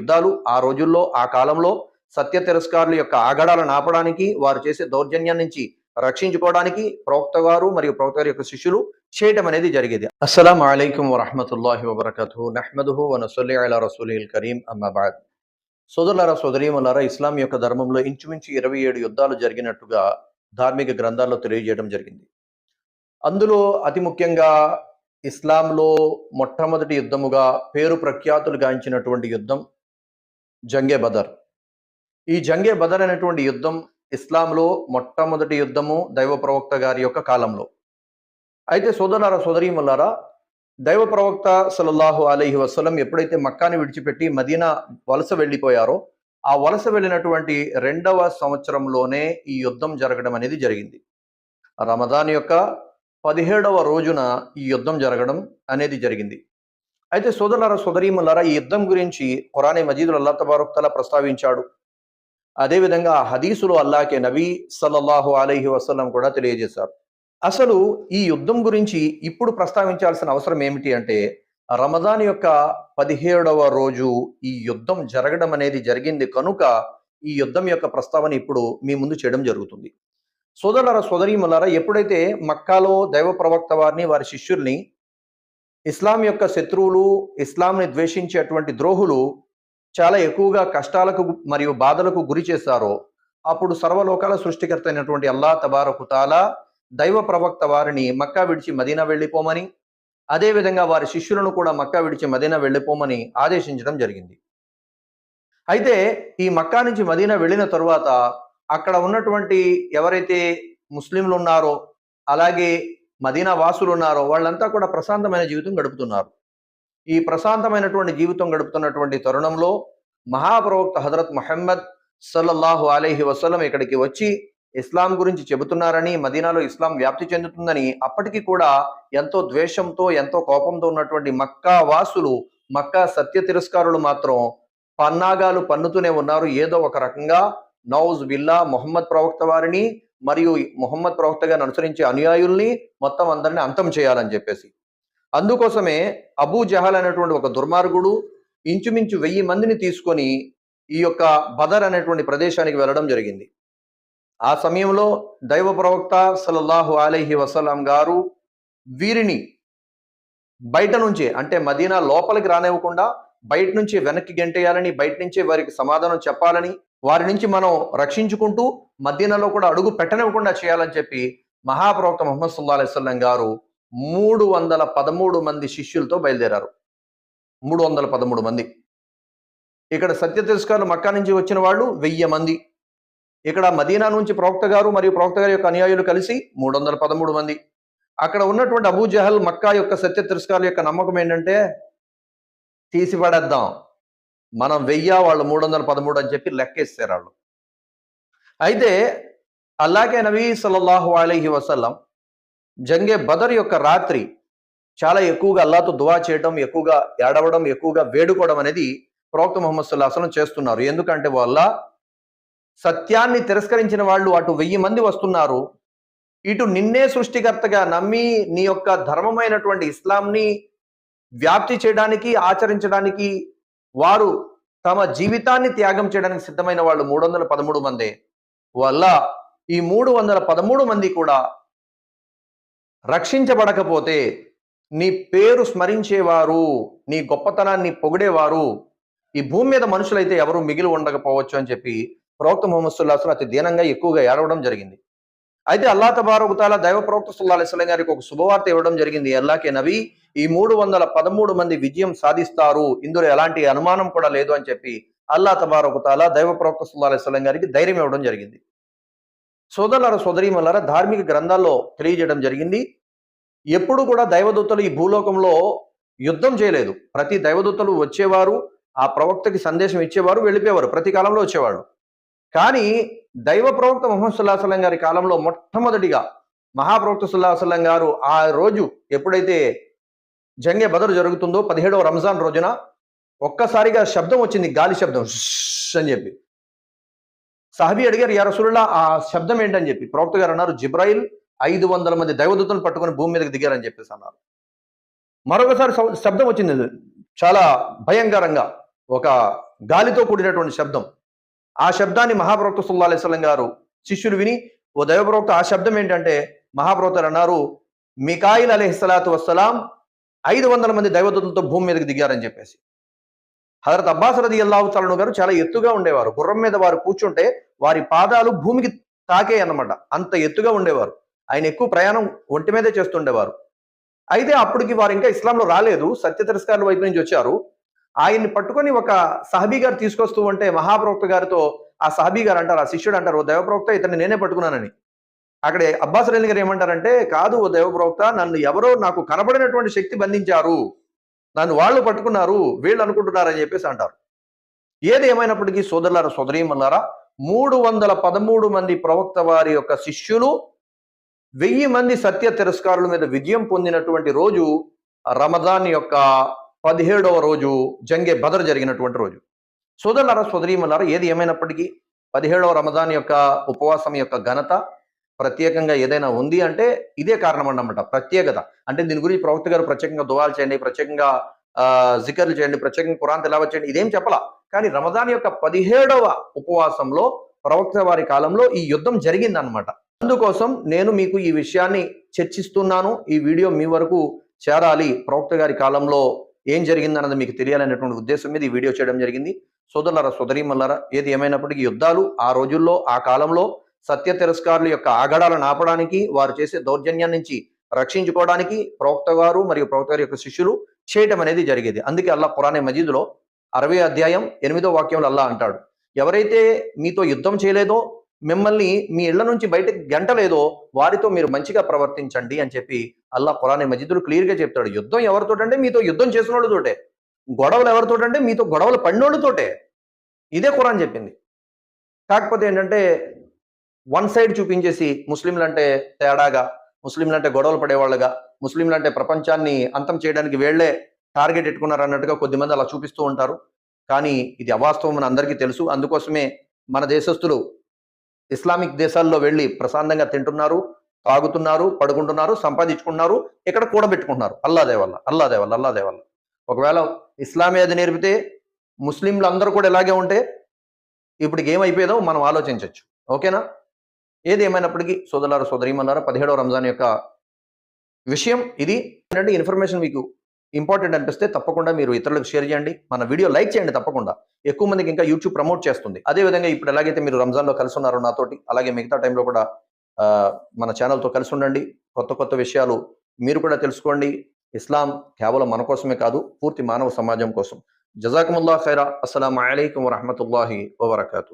యుద్ధాలు ఆ రోజుల్లో ఆ కాలంలో సత్య తిరస్కారుల యొక్క ఆగడాలను ఆపడానికి, వారు చేసే దౌర్జన్యం నుంచి రక్షించుకోవడానికి ప్రవక్త గారు మరియు ప్రవక్త గారి యొక్క శిష్యులు చేయటం అనేది జరిగేది. అస్సలాము అలైకుం వరహ్మతుల్లాహి వబరకాతుహు నహ్మదుహు వ నసల్లి అలా రసూలిల్ కరీం అమ్మా బఅద్. సోదరులారా సోదరీమణులారా, ఇస్లాం యొక్క ధర్మంలో ఇంచుమించు 27 యుద్ధాలు జరిగినట్టుగా ధార్మిక గ్రంథాల్లో తెలియజేయడం జరిగింది. అందులో అతి ముఖ్యంగా ఇస్లాంలో మొట్టమొదటి యుద్ధముగా పేరు ప్రఖ్యాతులు గాంచినటువంటి యుద్ధం జంగే బదర్. ఈ జంగే బదర్ అనేటువంటి యుద్ధం ఇస్లాంలో మొట్టమొదటి యుద్ధము దైవ ప్రవక్త గారి యొక్క కాలంలో. అయితే సోదరులారా సోదరీమణులారా, దైవ ప్రవక్త సల్లల్లాహు అలైహి వసల్లం ఎప్పుడైతే మక్కాని విడిచిపెట్టి మదీనా వలస వెళ్ళిపోయారో, ఆ వలస వెళ్ళినటువంటి 2వ సంవత్సరంలోనే ఈ యుద్ధం జరగడం అనేది జరిగింది. రమదాన్ యొక్క 17వ రోజున ఈ యుద్ధం జరగడం అనేది జరిగింది. అయితే సోదరులారా సోదరీమణులారా, ఈ యుద్ధం గురించి ఖురానే మజీదులో అల్లాహ్ తబారక తఆలా ప్రస్తావించాడు. అదేవిధంగా హదీసులో అల్లాహ్కే నబీ సల్లల్లాహు అలైహి వసల్లం కూడా తెలియజేశారు. అసలు ఈ యుద్ధం గురించి ఇప్పుడు ప్రస్తావించాల్సిన అవసరం ఏమిటి అంటే, రమదాన్ యొక్క 17వ రోజు ఈ యుద్ధం జరగడం అనేది జరిగింది కనుక ఈ యుద్ధం యొక్క ప్రస్తావన ఇప్పుడు మీ ముందు చేయడం జరుగుతుంది. సోదరులారా సోదరీమణులారా, ఎప్పుడైతే మక్కాలో దైవ ప్రవక్త వారిని వారి శిష్యుల్ని ఇస్లాం యొక్క శత్రువులు, ఇస్లాంని ద్వేషించేటువంటి ద్రోహులు చాలా ఎక్కువగా కష్టాలకు మరియు బాధలకు గురి చేశారో, అప్పుడు సర్వలోకాల సృష్టికర్త అయినటువంటి అల్లాహ్ తబారక తఆలా దైవ ప్రవక్త వారిని మక్కా విడిచి మదీనా వెళ్ళిపోమని, అదేవిధంగా వారి శిష్యులను కూడా మక్కా విడిచి మదీనా వెళ్ళిపోమని ఆదేశించడం జరిగింది. అయితే ఈ మక్కా నుంచి మదీనా వెళ్ళిన తరువాత అక్కడ ఉన్నటువంటి ఎవరైతే ముస్లింలు ఉన్నారో, అలాగే మదీనా వాసులు ఉన్నారో, వాళ్ళంతా కూడా ప్రశాంతమైన జీవితం గడుపుతున్నారు. ఈ ప్రశాంతమైనటువంటి జీవితం గడుపుతున్నటువంటి తరుణంలో మహాప్రవక్త హజరత్ ముహమ్మద్ సల్లల్లాహు అలైహి వసల్లం ఇక్కడికి వచ్చి ఇస్లాం గురించి చెబుతున్నారని, మదీనాలో ఇస్లాం వ్యాప్తి చెందుతుందని, అప్పటికి కూడా ఎంతో ద్వేషంతో ఎంతో కోపంతో ఉన్నటువంటి మక్కా వాసులు, మక్కా సత్య తిరస్కారులు మాత్రం పన్నాగాలు పన్నుతూనే ఉన్నారు. ఏదో ఒక రకంగా నౌజ్ బిల్లా ముహమ్మద్ ప్రవక్త వారిని మరియు ముహమ్మద్ ప్రవక్త గారిని అనుసరించే అనుయాయుల్ని మొత్తం అందరిని అంతం చేయాలని చెప్పేసి. అందుకోసమే అబూ జహల్ అనేటువంటి ఒక దుర్మార్గుడు ఇంచుమించు 1000 మందిని తీసుకొని ఈ యొక్క బదర్ అనేటువంటి ప్రదేశానికి వెళ్ళడం జరిగింది. ఆ సమయంలో దైవ ప్రవక్త సల్లల్లాహు అలైహి వసల్లం గారు వీరిని బయట నుంచే, అంటే మదీనా లోపలికి రానివ్వకుండా బయట నుంచి వెనక్కి గెంటేయాలని, బయట నుంచే వారికి సమాధానం చెప్పాలని, వారి నుంచి మనం రక్షించుకుంటూ మదీనాలో కూడా అడుగు పెట్టనివ్వకుండా చేయాలని చెప్పి మహాప్రవక్త ముహమ్మద్ సల్లల్లాహు అలైహి వసల్లం గారు 313 మంది శిష్యులతో బయలుదేరారు. 313 మంది. ఇక్కడ సత్య తిరస్కారులు మక్కా నుంచి వచ్చిన వాళ్ళు 1000 మంది. ఇక్కడ మదీనా నుంచి ప్రవక్త గారు మరియు ప్రవక్త గారి యొక్క అనుయాయులు కలిసి 313 మంది. అక్కడ ఉన్నటువంటి అబూ జహల్ మక్కా యొక్క సత్య తిరస్కారుల యొక్క నమ్మకం ఏంటంటే, తీసి పడేద్దాం, మనం 1000 వాళ్ళు 313 అని చెప్పి లెక్కేస్తారు వాళ్ళు. అయితే అల్లాహ్కే నబీ సల్లల్లాహు అలైహి వసల్లం జంగే బదర్ యొక్క రాత్రి చాలా ఎక్కువగా అల్లాహ్తో దువా చేయడం, ఎక్కువగా ఏడవడం, ఎక్కువగా వేడుకోవడం అనేది ప్రవక్త ముహమ్మద్ సల్లల్లాహు అలైహి వసల్లం చేస్తున్నారు. ఎందుకంటే వాళ్ళ సత్యాన్ని తిరస్కరించిన వాళ్ళు అటు 1000 మంది వస్తున్నారు, ఇటు నిన్నే సృష్టికర్తగా నమ్మి నీ యొక్క ధర్మమైనటువంటి ఇస్లాంని వ్యాప్తి చేయడానికి, ఆచరించడానికి వారు తమ జీవితాన్ని త్యాగం చేయడానికి సిద్ధమైన వాళ్ళు 313 మందే. వల్ల ఈ 313 మంది కూడా రక్షించబడకపోతే నీ పేరు స్మరించేవారు, నీ గొప్పతనాన్ని పొగిడేవారు ఈ భూమి మీద మనుషులైతే ఎవరు మిగిలి ఉండకపోవచ్చు అని చెప్పి ప్రవక్త ముహమ్మద్ సల్లల్లాహు అలైహి వసల్లం అతి దీనంగా ఎక్కువగా ఏడవడం జరిగింది. అయితే అల్లాహ్ తబారక తఆలా దైవ ప్రవక్త సల్లల్లాహు అలైహి వసల్లం గారికి ఒక శుభవార్త ఇవ్వడం జరిగింది. అల్లాహ్కే నబీ, ఈ 313 మంది విజయం సాధిస్తారు, ఇందులో ఎలాంటి అనుమానం కూడా లేదు అని చెప్పి అల్లాహ్ తబారక తఆలా దైవ ప్రవక్త సల్లల్లాహు అలైహి వసల్లం గారికి ధైర్యం ఇవ్వడం జరిగింది. సోదరులారా సోదరీమణులారా, ధార్మిక గ్రంథాల్లో తెలియజేయడం జరిగింది, ఎప్పుడు కూడా దైవదూతలు ఈ భూలోకంలో యుద్ధం చేయలేదు. ప్రతి దైవదూతలు వచ్చేవారు, ఆ ప్రవక్తకి సందేశం ఇచ్చేవారు, వెళ్ళిపోయేవారు, ప్రతి కాలంలో వచ్చేవాళ్ళు. కానీ దైవ ప్రవక్త ముహమ్మద్ సల్లల్లాహు అలైహి వసల్లం గారి కాలంలో మొట్టమొదటిగా మహాప్రవక్త సల్లల్లాహు అలైహి వసల్లం గారు ఆ రోజు ఎప్పుడైతే జంగే బదర్ జరుగుతుందో 17వ రంజాన్ రోజున ఒక్కసారిగా శబ్దం వచ్చింది, గాలి శబ్దం అని చెప్పి. సహాబీ అడిగారు, యా రసూలుల్లాహ్, ఆ శబ్దం ఏంటని చెప్పి. ప్రవక్త గారు అన్నారు, జిబ్రాయిల్ 500 మంది దైవదూతలను పట్టుకొని భూమి మీదకి దిగారని చెప్పేసి అన్నారు. మరొకసారి శబ్దం వచ్చింది చాలా భయంకరంగా, ఒక గాలితో కూడినటువంటి శబ్దం. ఆ శబ్దాన్ని మహాప్రవక్త సల్లల్లాహు అలైహి వసల్లం గారు శిష్యులు విని, ఓ దైవప్రవక్త ఆ శబ్దం ఏంటంటే, మహాప్రవక్తలు అన్నారు, మికాయిల్ అలైహిస్సలాతు వస్సలాం 500 మంది దైవదూతలతో భూమి మీదకి దిగారని చెప్పేసి. హజరత్ అబ్బాస్ రదియల్లాహు తఆలా గారు చాలా ఎత్తుగా ఉండేవారు. గుర్రం మీద వారు కూర్చుంటే వారి పాదాలు భూమికి తాకే అన్నమాట. అంత ఎత్తుగా ఉండేవారు. ఆయన ఎక్కువ ప్రయాణం ఒంటి మీదే చేస్తుండేవారు. అయితే అప్పటికి వారు ఇంకా ఇస్లాంలో రాలేదు. సత్య తిరస్కారుల వైపు నుంచి వచ్చారు. ఆయన్ని పట్టుకొని ఒక సహబీ గారు తీసుకొస్తూ ఉంటే మహాప్రవక్త గారితో ఆ సహబీ గారు అంటారు, ఆ శిష్యుడు అంటారు, ఓ దైవప్రవక్త ఇతన్ని నేనే పట్టుకున్నానని. అక్కడ అబ్బాస్ రలీ గారు ఏమంటారంటే, కాదు ఓ దైవప్రవక్త, నన్ను ఎవరో నాకు కనబడినటువంటి శక్తి బంధించారు, నన్ను వాళ్ళు పట్టుకున్నారు, వీళ్ళు అనుకుంటున్నారని చెప్పేసి అంటారు. ఏది ఏమైనప్పటికీ సోదరులారా సోదరీమణులారా, 313 మంది ప్రవక్త వారి యొక్క శిష్యులు 1000 మంది సత్య తిరస్కారుల మీద విజయం పొందినటువంటి రోజు రమదాన్ యొక్క 17వ రోజు, జంగే బదర్ జరిగినటువంటి రోజు. సోదరులారా సోదరీమణులారా, ఏది ఏమైనప్పటికీ 17వ రమదాన్ యొక్క ఉపవాసం యొక్క ఘనత ప్రత్యేకంగా ఏదైనా ఉంది అంటే ఇదే కారణం అన్నమాట. ప్రత్యేకత అంటే దీని గురించి ప్రవక్త గారు ప్రత్యేకంగా దువాలు చేయండి, ప్రత్యేకంగా జికర్లు చేయండి, ప్రత్యేకంగా ఖురాన్ తిలావత్ చేయండి, ఇదేం చెప్పలా. కానీ రమదాన్ యొక్క 17వ ఉపవాసంలో ప్రవక్త వారి కాలంలో ఈ యుద్ధం జరిగిందనమాట. అందుకోసం నేను మీకు ఈ విషయాన్ని చర్చిస్తున్నాను. ఈ వీడియో మీ వరకు చేరాలి, ప్రవక్త గారి కాలంలో ఏం జరిగిందన్నది మీకు తెలియాలనేటువంటి ఉద్దేశం మీద ఈ వీడియో చేయడం జరిగింది. సోదరులారా సోదరీమణులారా, ఏది ఏమైనప్పటికీ యుద్ధాలు ఆ రోజుల్లో ఆ కాలంలో సత్య తిరస్కారుల యొక్క ఆగడాలను ఆపడానికి, వారు చేసే దౌర్జన్యం నుంచి రక్షించుకోవడానికి ప్రవక్త గారు మరియు ప్రవక్త గారి యొక్క శిష్యులు చేయటం అనేది జరిగేది. అందుకే అల్లా ఖురాన్ మజీదులో 60వ అధ్యాయం 8వ వాక్యంలో అల్లా అంటాడు, ఎవరైతే మీతో యుద్ధం చేయలేదో, మిమ్మల్ని మీ ఇళ్ల నుంచి బయటకు గంటలేదో వారితో మీరు మంచిగా ప్రవర్తించండి అని చెప్పి అల్లా ఖురాన్ మజీదులో క్లియర్ గా చెప్తాడు. యుద్ధం ఎవరితోటంటే మీతో యుద్ధం చేసిన వాళ్ళతోటే, గొడవలు ఎవరితోటంటే మీతో గొడవలు పడినోళ్ళతోటే. ఇదే ఖురాన్ చెప్పింది. కాకపోతే ఏంటంటే వన్ సైడ్ చూపించేసి ముస్లింలు అంటే తేడాగా, ముస్లింలు అంటే గొడవలు పడేవాళ్ళుగా, ముస్లింలు అంటే ప్రపంచాన్ని అంతం చేయడానికి వేళ్లే టార్గెట్ పెట్టుకున్నారు అన్నట్టుగా కొద్దిమంది అలా చూపిస్తూ ఉంటారు. కానీ ఇది అవాస్తవం అని అందరికీ తెలుసు. అందుకోసమే మన దేశస్తులు ఇస్లామిక్ దేశాల్లో వెళ్ళి ప్రశాంతంగా తింటున్నారు, తాగుతున్నారు, పడుకుంటున్నారు, సంపాదించుకుంటున్నారు, ఇక్కడ కూడబెట్టుకుంటున్నారు. అల్లాదే వల్ల, అల్లాదే వల్ల, అల్లాదే వల్ల. ఒకవేళ ఇస్లామే అది నేర్పితే ముస్లింలు అందరూ కూడా ఇలాగే ఉంటే ఇప్పటికి ఏమైపోయేదో మనం ఆలోచించవచ్చు. ఓకేనా? ఏది ఏమైనప్పటికీ సోదరులారా సోదరీమణులారా, 17వ రంజాన్ యొక్క విషయం ఇది. ఏంటంటే ఇన్ఫర్మేషన్ మీకు ఇంపార్టెంట్ అనిపిస్తే తప్పకుండా మీరు ఇతరులకు షేర్ చేయండి, మన వీడియో లైక్ చేయండి. తప్పకుండా ఎక్కువ మందికి ఇంకా యూట్యూబ్ ప్రమోట్ చేస్తుంది. అదేవిధంగా ఇప్పుడు ఎలాగైతే మీరు రంజాన్లో కలిసి ఉన్నారో నాతోటి, అలాగే మిగతా టైంలో కూడా మన ఛానల్తో కలిసి ఉండండి. కొత్త కొత్త విషయాలు మీరు కూడా తెలుసుకోండి. ఇస్లాం కేవలం మన కోసమే కాదు, పూర్తి మానవ సమాజం కోసం. జజాకుముల్లాహ్ ఖైరా. అస్సలాము అలైకుం వరహ్మతుల్లాహి వబరకాతుహు.